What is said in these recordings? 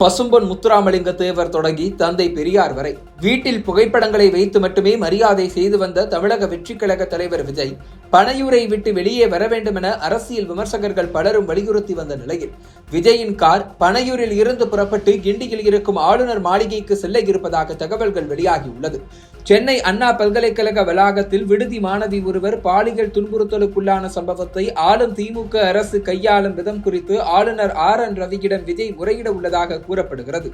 பசும்பொன் முத்துராமலிங்க தேவர் தொடங்கி தந்தை பெரியார் வரை வீட்டில் புகைப்படங்களை வைத்து மட்டுமே மரியாதை செய்து வந்த தமிழக வெற்றி கழக தலைவர் விஜய் பனையூரை விட்டு வெளியே வர வேண்டும் என அரசியல் விமர்சகர்கள் பலரும் வலியுறுத்தி வந்த நிலையில் விஜயின் கார் பனையூரில் இருந்து புறப்பட்டு கிண்டியில் இருக்கும் ஆளுநர் மாளிகைக்கு செல்ல இருப்பதாக தகவல்கள் வெளியாகியுள்ளது. சென்னை அண்ணா பல்கலைக்கழக வளாகத்தில் விடுதி மாணவி ஒருவர் பாலியல் துன்புறுத்தலுக்குள்ளான சம்பவத்தை ஆளும் திமுக அரசு கையாளும் விதம் குறித்து ஆளுநர் RN ரவியிடம் விஜய் முறையிட உள்ளதாக கூறப்படுகிறது.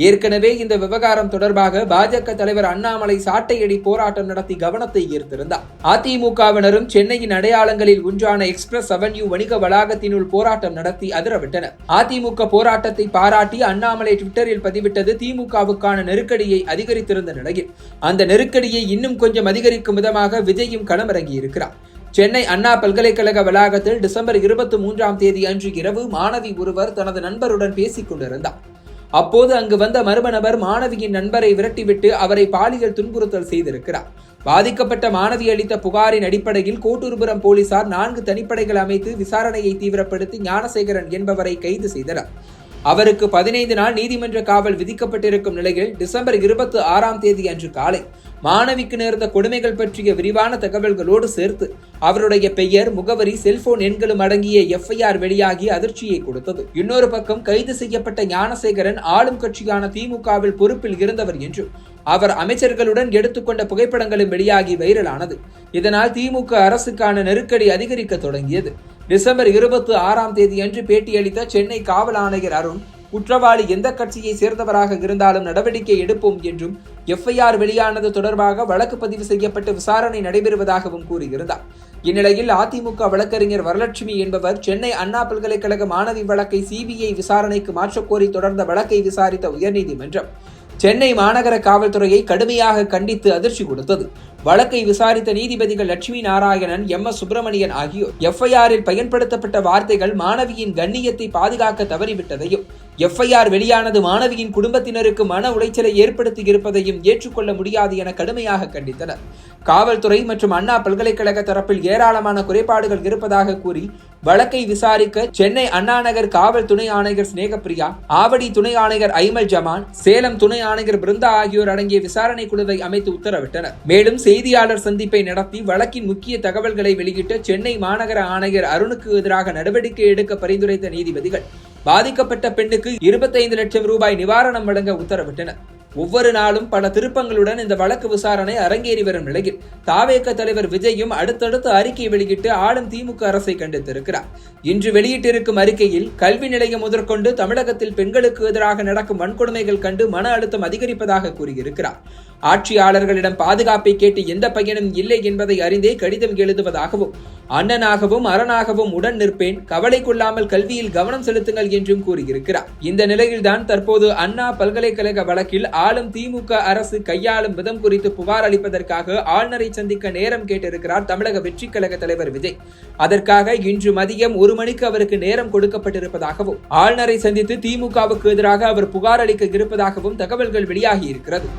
ஏற்கனவே இந்த விவகாரம் தொடர்பாக பாஜக தலைவர் அண்ணாமலை சாட்டையடி போராட்டம் நடத்தி கவனத்தை ஈர்த்திருந்தார். அதிமுகவினரும் சென்னையின் அடையாளங்களில் ஒன்றான எக்ஸ்பிரஸ் அவென்யூ வணிக வளாகத்தினுள் போராட்டம் நடத்தி அதிரவிட்டனர். அதிமுக போராட்டத்தை பாராட்டி அண்ணாமலை ட்விட்டரில் பதிவிட்டது திமுகவுக்கான நெருக்கடியை அதிகரித்திருந்த நிலையில் அந்த நெருக்கடியை இன்னும் கொஞ்சம் அதிகரிக்கும் விதமாக விஜயும் களமிறங்கியிருக்கிறார். சென்னை அண்ணா பல்கலைக்கழக வளாகத்தில் டிசம்பர் 23ஆம் தேதி அன்று இரவு மாணவி ஒருவர் தனது நண்பருடன் பேசிக் கொண்டிருந்தார். அப்போது அங்கு வந்த மர்ம நபர் மாணவியின் நண்பரை விரட்டிவிட்டு அவரை பாலியல் துன்புறுத்தல் செய்திருக்கிறார். பாதிக்கப்பட்ட மாணவி அளித்த புகாரின் அடிப்படையில் கோட்டூர்புரம் போலீசார் 4 தனிப்படைகள் அமைத்து விசாரணையை தீவிரப்படுத்தி ஞானசேகரன் என்பவரை கைது செய்தனர். அவருக்கு 15 நாள் நீதிமன்ற காவல் விதிக்கப்பட்டிருக்கும் நிலையில் டிசம்பர் 26ஆம் தேதி அன்று காலை மாணவிக்கு நேர்ந்த கொடுமைகள் பற்றிய விரிவான தகவல்களோடு சேர்த்து அவருடைய பெயர், முகவரி, செல்போன் எண்களும் அடங்கிய FIR வெளியாகி அதிர்ச்சியை கொடுத்தது. இன்னொரு பக்கம் கைது செய்யப்பட்ட ஞானசேகரன் ஆளும் கட்சியான திமுகவில் பொறுப்பில் இருந்தவர் என்றும் அவர் அமைச்சர்களுடன் எடுத்துக்கொண்ட புகைப்படங்களும் வெளியாகி வைரலானது. இதனால் திமுக அரசுக்கான நெருக்கடி அதிகரிக்க தொடங்கியது. டிசம்பர் 26ஆம் தேதி அன்று பேட்டியளித்த சென்னை காவல் ஆணையர் அருண், குற்றவாளி எந்த கட்சியை சேர்ந்தவராக இருந்தாலும் நடவடிக்கை எடுப்போம் என்றும் FIR வெளியானது தொடர்பாக வழக்கு பதிவு செய்யப்பட்டு விசாரணை நடைபெறுவதாகவும் கூறியிருந்தார். இந்நிலையில் அதிமுக வழக்கறிஞர் வரலட்சுமி என்பவர் சென்னை அண்ணா பல்கலைக்கழக மாணவி வழக்கை CBI விசாரணைக்கு மாற்றக்கோரி தொடர்ந்த வழக்கை விசாரித்த உயர்நீதிமன்றம் சென்னை மாநகர காவல்துறையை கடுமையாக கண்டித்து அதிர்ச்சி கொடுத்தது. வழக்கை விசாரித்த நீதிபதிகள் லட்சுமி நாராயணன், MS சுப்பிரமணியன் ஆகியோர் FIR-இல் பயன்படுத்தப்பட்ட வார்த்தைகள் மாணவியின் கண்ணியத்தை பாதுகாக்க தவறிவிட்டதையும் FIR வெளியானது மாணவியின் குடும்பத்தினருக்கு மன உளைச்சலை ஏற்படுத்தி இருப்பதையும் ஏற்றுக்கொள்ள முடியாது என கடுமையாக கண்டித்தனர். காவல்துறை மற்றும் அண்ணா பல்கலைக்கழக தரப்பில் ஏராளமான குறைபாடுகள் இருப்பதாக கூறி வழக்கை விசாரிக்க சென்னை அண்ணாநகர் காவல் துணை ஆணையர் ஸ்நேகப்பிரியா, ஆவடி துணை ஆணையர் ஐமல் ஜமான், சேலம் துணை ஆணையர் பிருந்தா ஆகியோர் அடங்கிய விசாரணை குழுவை அமைத்து உத்தரவிட்டனர். மேலும் செய்தியாளர் சந்திப்பை நடத்தி வழக்கின் முக்கிய தகவல்களை வெளியிட்ட சென்னை மாநகர ஆணையர் அருணுக்கு எதிராக நடவடிக்கை எடுக்க பரிந்துரைத்த நீதிபதிகள் பாதிக்கப்பட்ட பெண்ணுக்கு 25 லட்சம் ரூபாய் நிவாரணம் வழங்க உத்தரவிட்டனர். ஒவ்வொரு நாளும் பல திருப்பங்களுடன் இந்த வழக்கு விசாரணை அரங்கேறி வரும் நிலையில் தாவேக தலைவர் விஜயும் அடுத்தடுத்து அறிக்கை வெளியிட்டு ஆளும் திமுக அரசை கண்டித்திருக்கிறார். இன்று வெளியிட்டிருக்கும் அறிக்கையில் கல்வி நிலையம் முதற்கொண்டு தமிழகத்தில் பெண்களுக்கு எதிராக நடக்கும் வன்கொடுமைகள் கண்டு மன அழுத்தம் அதிகரிப்பதாக கூறியிருக்கிறார். ஆட்சியாளர்களிடம் பாதுகாப்பை கேட்டு எந்த பயனும் இல்லை என்பதை அறிந்தே கடிதம் எழுதுவதாகவும் அண்ணனாகவும் அரணாகவும் உடன் நிற்பேன், கவலை கொள்ளாமல் கல்வியில் கவனம் செலுத்துங்கள் என்றும் கூறியிருக்கிறார். இந்த நிலையில்தான் தற்போது அண்ணா பல்கலைக்கழக வழக்கில் ஆளும் திமுக அரசு கையாளும் விதம் குறித்து புகார் அளிப்பதற்காக ஆளுநரை சந்திக்க நேரம் கேட்டிருக்கிறார் தமிழக வெற்றி கழக தலைவர் விஜய். அதற்காக இன்று மதியம் 1 மணிக்கு அவருக்கு நேரம் கொடுக்கப்பட்டிருப்பதாகவும் ஆளுநரை சந்தித்து திமுகவுக்கு எதிராக அவர் புகார் அளிக்க இருப்பதாகவும் தகவல்கள் வெளியாகி இருக்கிறது.